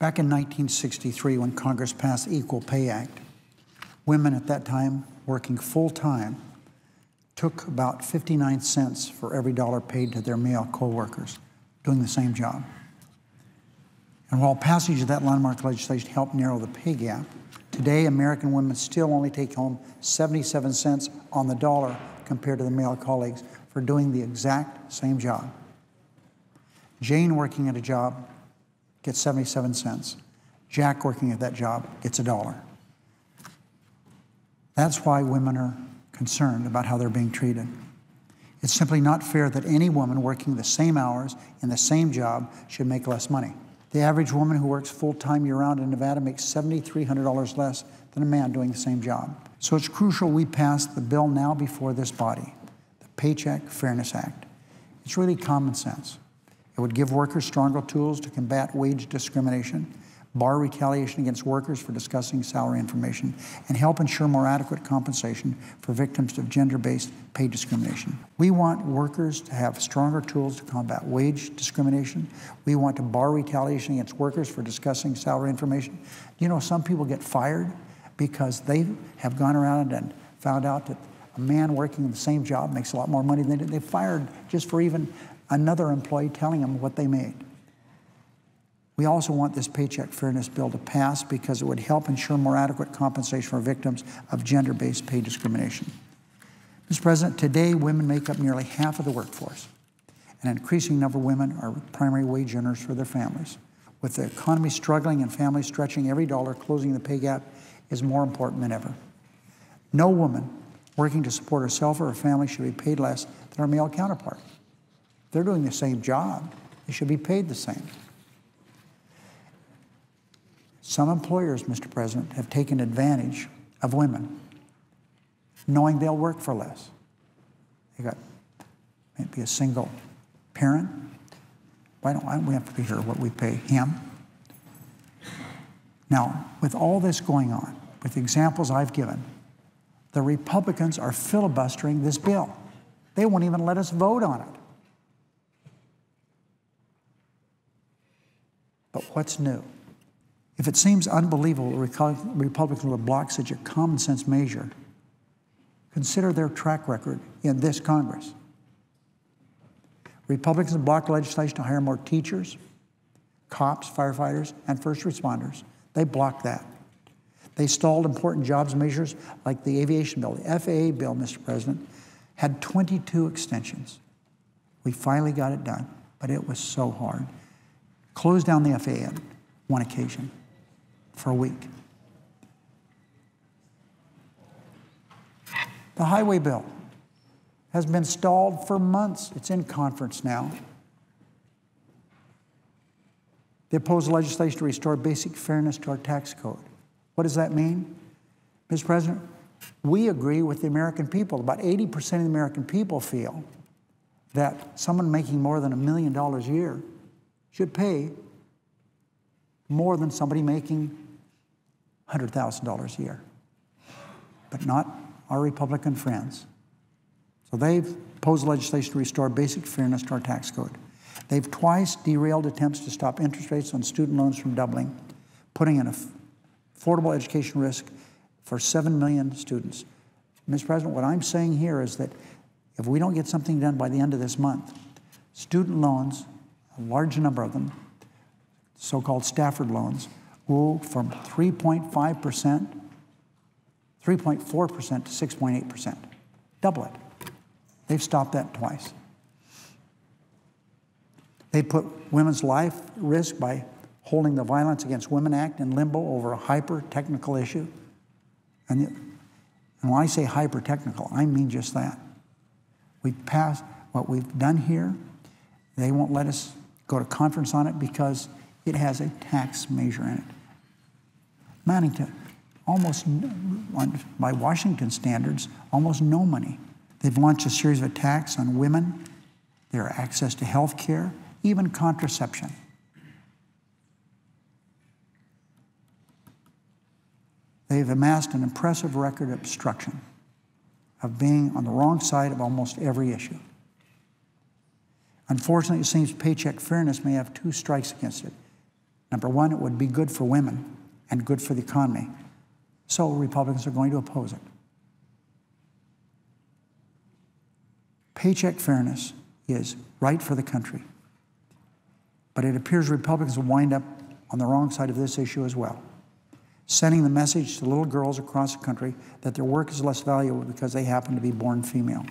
Back in 1963, when Congress passed the Equal Pay Act, women at that time working full-time took about 59 cents for every dollar paid to their male co-workers doing the same job. And while passage of that landmark legislation helped narrow the pay gap, today American women still only take home 77 cents on the dollar compared to their male colleagues for doing the exact same job. Jane working at a job gets 77 cents. Jack working at that job gets $1. That's why women are concerned about how they're being treated. It's simply not fair that any woman working the same hours in the same job should make less money. The average woman who works full-time year-round in Nevada makes $7,300 less than a man doing the same job. So it's crucial we pass the bill now before this body, the Paycheck Fairness Act. It's really common sense. It would give workers stronger tools to combat wage discrimination, bar retaliation against workers for discussing salary information, and help ensure more adequate compensation for victims of gender-based pay discrimination. We want workers to have stronger tools to combat wage discrimination. We want to bar retaliation against workers for discussing salary information. You know, some people get fired because they have gone around and found out that a man working the same job makes a lot more money than they did. They fired just for even another employee telling them what they made. We also want this Paycheck Fairness Bill to pass because it would help ensure more adequate compensation for victims of gender-based pay discrimination. Mr. President, today women make up nearly half of the workforce. An increasing number of women are primary wage earners for their families. With the economy struggling and families stretching every dollar, closing the pay gap is more important than ever. No woman working to support herself or her family should be paid less than her male counterpart. If they're doing the same job, they should be paid the same. Some employers, Mr. President, have taken advantage of women, knowing they'll work for less. They got maybe a single parent. Why don't we have to be here what we pay him? Now, with all this going on, with the examples I've given, the Republicans are filibustering this bill. They won't even let us vote on it. But what's new? If it seems unbelievable Republicans would block such a common sense measure, consider their track record in this Congress. Republicans blocked legislation to hire more teachers, cops, firefighters, and first responders. They blocked that. They stalled important jobs measures like the aviation bill. The FAA bill, Mr. President, had 22 extensions. We finally got it done, but it was so hard. Closed down the FAA on one occasion for a week. The highway bill has been stalled for months. It's in conference now. They oppose legislation to restore basic fairness to our tax code. What does that mean? Mr. President, we agree with the American people. About 80% of the American people feel that someone making more than $1 million a year should pay more than somebody making $100,000 a year, but not our Republican friends. So they've opposed legislation to restore basic fairness to our tax code. They've twice derailed attempts to stop interest rates on student loans from doubling, putting an affordable education risk for 7 million students. Mr. President, what I'm saying here is that if we don't get something done by the end of this month, student loans, a large number of them, so-called Stafford loans, will from 3.4% to 6.8%. Double it. They've stopped that twice. They put women's life at risk by holding the Violence Against Women Act in limbo over a hyper-technical issue. And when I say hyper-technical, I mean just that. We've passed what we've done here. They won't let us go to conference on it because it has a tax measure in it, amounting to almost, by Washington standards, almost no money. They've launched a series of attacks on women, their access to health care, even contraception. They've amassed an impressive record of obstruction, of being on the wrong side of almost every issue. Unfortunately, it seems Paycheck Fairness may have two strikes against it. Number one, it would be good for women and good for the economy. So Republicans are going to oppose it. Paycheck fairness is right for the country. But it appears Republicans will wind up on the wrong side of this issue as well, sending the message to little girls across the country that their work is less valuable because they happen to be born female.